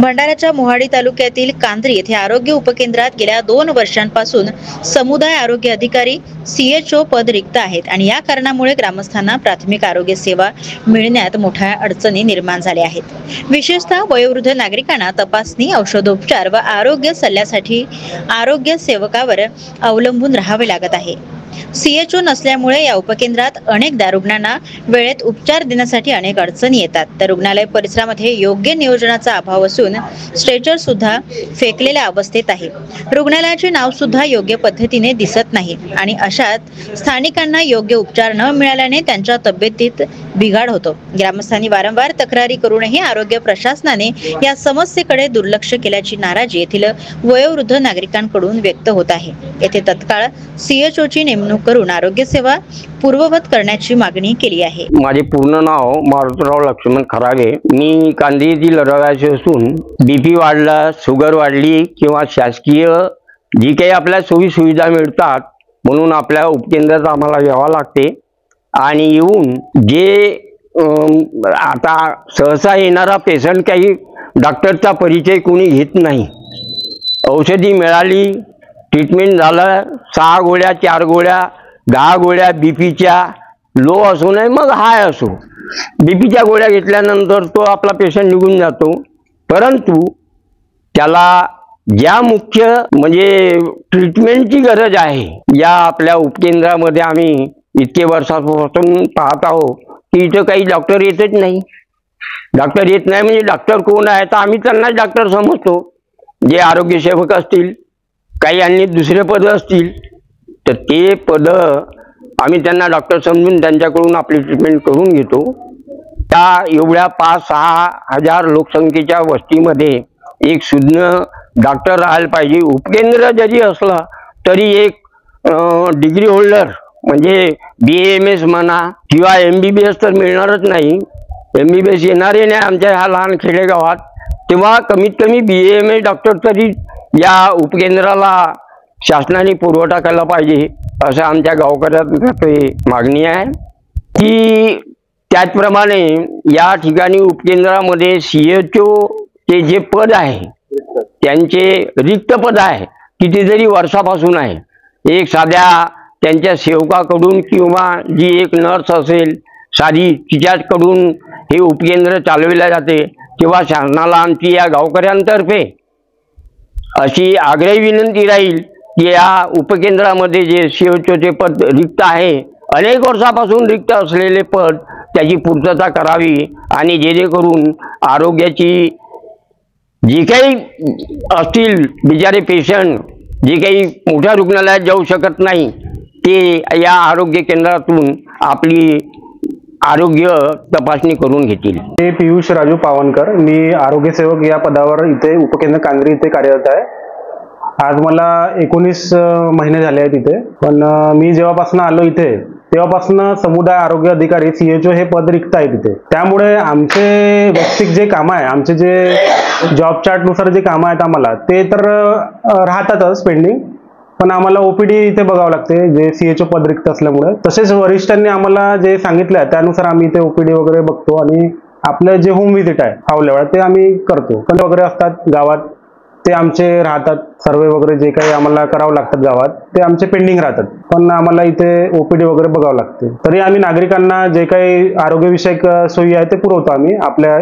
भंडाऱ्याच्या मोहाडी तालुक्यातील कांद्री येथे आरोग्य उपकेंद्रात गेल्या 2 वर्षांपासून समुदाय आरोग्य अधिकारी CHO पद रिक्त आहेत आणि या कारणामुळे ग्रामस्थांना प्राथमिक आरोग्य सेवा मिळण्यात मोठ्या अडचणी निर्माण झाल्या आहेत। विशेषतः वयोवृद्ध नागरिकांना तपासणी, औषधोपचार व आरोग्य सल्ल्यासाठी आरोग्य सेवकावर अवलंबून राहावे लागत आहे। CHO नसल्यामुळे या उपकेंद्रात अनेकदा रुग्णांना वेळेत उपचार देण्यासाठी अनेक अडचणी येतात। तर रुग्णालय परिसरामध्ये योग्य नियोजनाचा अभाव असून स्ट्रेचर सुद्धा फेकलेल्या अवस्थेत आहे। रुग्णालयाचे नाव सुद्धा योग्य पद्धतीने दिसत नाही आणि अशात स्थानिकांना योग्य उपचार न मिळाल्याने त्यांच्या तब्येतीत बिघाड होतो। ग्रामस्थांनी वारंवार तक्रारी करूनही आरोग्य प्रशासनाने या समस्येकडे दुर्लक्ष केल्याची नाराजी येथील वयोवृद्ध नागरिकांकडून व्यक्त होत आहे। येथे तत्काळ CHO ची नेमणूक करून आरोग्य सेवा पूर्ववत करण्याची मागणी केली आहे। माझे पूर्ण नाव मारुतराव लक्ष्मण खरागे। मी कांद्री येथील रहिवासी असून BP वाढला, शुगर वाढली किंवा शासकीय जी काही आपल्या सोयी सुविधा मिळतात म्हणून आपल्या उपकेंद्रात आम्हाला यावं लागते आणि येऊन जे आता सहसा येणारा पेशंट काही डॉक्टरचा परिचय कोणी घेत नाही। औषधी मिळाली, ट्रीटमेंट झालं, 6 गोळ्या 4 गोळ्या 10 गोळ्या BPच्या लो असो नाही मग हाय असो, BPच्या गोळ्या घेतल्यानंतर तो आपला पेशंट निघून जातो। परंतु त्याला ज्या मुख्य म्हणजे ट्रीटमेंटची गरज आहे या आपल्या उपकेंद्रामध्ये आम्ही इतके वर्षापासून पाहत आहोत की इथं काही डॉक्टर येतच नाही। डॉक्टर येत नाही म्हणजे डॉक्टर कोण आहे तर आम्ही त्यांना डॉक्टर समजतो, जे आरोग्य सेवक असतील, काही अन्य दुसरे पद असतील तर ते पद आम्ही त्यांना डॉक्टर समजून त्यांच्याकडून आपली ट्रीटमेंट करून घेतो। त्या एवढ्या 5-6 हजार लोकसंख्येच्या वस्तीमध्ये एक सुज्ञ डॉक्टर राहायला पाहिजे। उपकेंद्र जरी असलं तरी एक डिग्री होल्डर म्हणजे BAMS म्हणा किंवा MBBS तर मिळणारच नाही। MBBS येणारे नाही आमच्या ह्या लहान खेडेगावात, तेव्हा कमीत कमी BAMS डॉक्टर तरी या उपकेंद्राला शासनाने पुरवठा केला पाहिजे असं आमच्या गावकऱ्यांची मागणी आहे। की त्याचप्रमाणे या ठिकाणी उपकेंद्रामध्ये CHO चे जे पद आहे त्यांचे रिक्त पद आहे कितीतरी वर्षापासून आहे। एक साध्या त्यांच्या सेवकाकडून किंवा जी एक नर्स असेल साधी तिच्याकडून हे उपकेंद्र चालविले जाते, तेव्हा शासनाला आमची या गावकऱ्यांतर्फे अशी आग्रही विनंती राहील की या उपकेंद्रामध्ये जे CHOचे पद रिक्त आहे, अनेक वर्षापासून रिक्त असलेले पद त्याची पूर्तता करावी आणि जेणेकरून आरोग्याची जी काही असतील बिचारे पेशंट जे काही मोठ्या रुग्णालयात जाऊ शकत नाही ते या आरोग्य केंद्रातून आपली आरोग्य तपासणी करून घेतील। मी पियुष राजू पावनकर, मी आरोग्य सेवक या पदावर इथे उपकेंद्र कांद्री इथे कार्यरत आहे। आज मला 19 महिने झाले आहेत इथे, पण मी जेव्हापासून आलो इथे तेव्हापासून समुदाय आरोग्य अधिकारी CHO हे पद रिक्त आहे तिथे। त्यामुळे आमचे वैयक्तिक जे काम आहे, आमचे जे जॉब चार्टनुसार जे कामं आहेत आम्हाला ते तर राहतातच पेंडिंग, पण आम्हाला OPD इथे बघावं लागते जे CHO पद रिक्त असल्यामुळे। तसेच वरिष्ठांनी आम्हाला जे सांगितलं त्यानुसार आम्ही इथे OPD वगैरे बघतो आणि आपलं जे होम व्हिजिट आहे फावल्या ते आम्ही करतो। पण वगैरे असतात गावात ते आमचे राहतात, सर्वे वगैरे जे काही आम्हाला करावं लागतात गावात ते आमचे पेंडिंग राहतात, पण आम्हाला इथे OPD वगैरे बघावं लागते। तरी आम्ही नागरिकांना जे काही आरोग्यविषयक सोयी आहे ते पुरवतो आम्ही आपल्या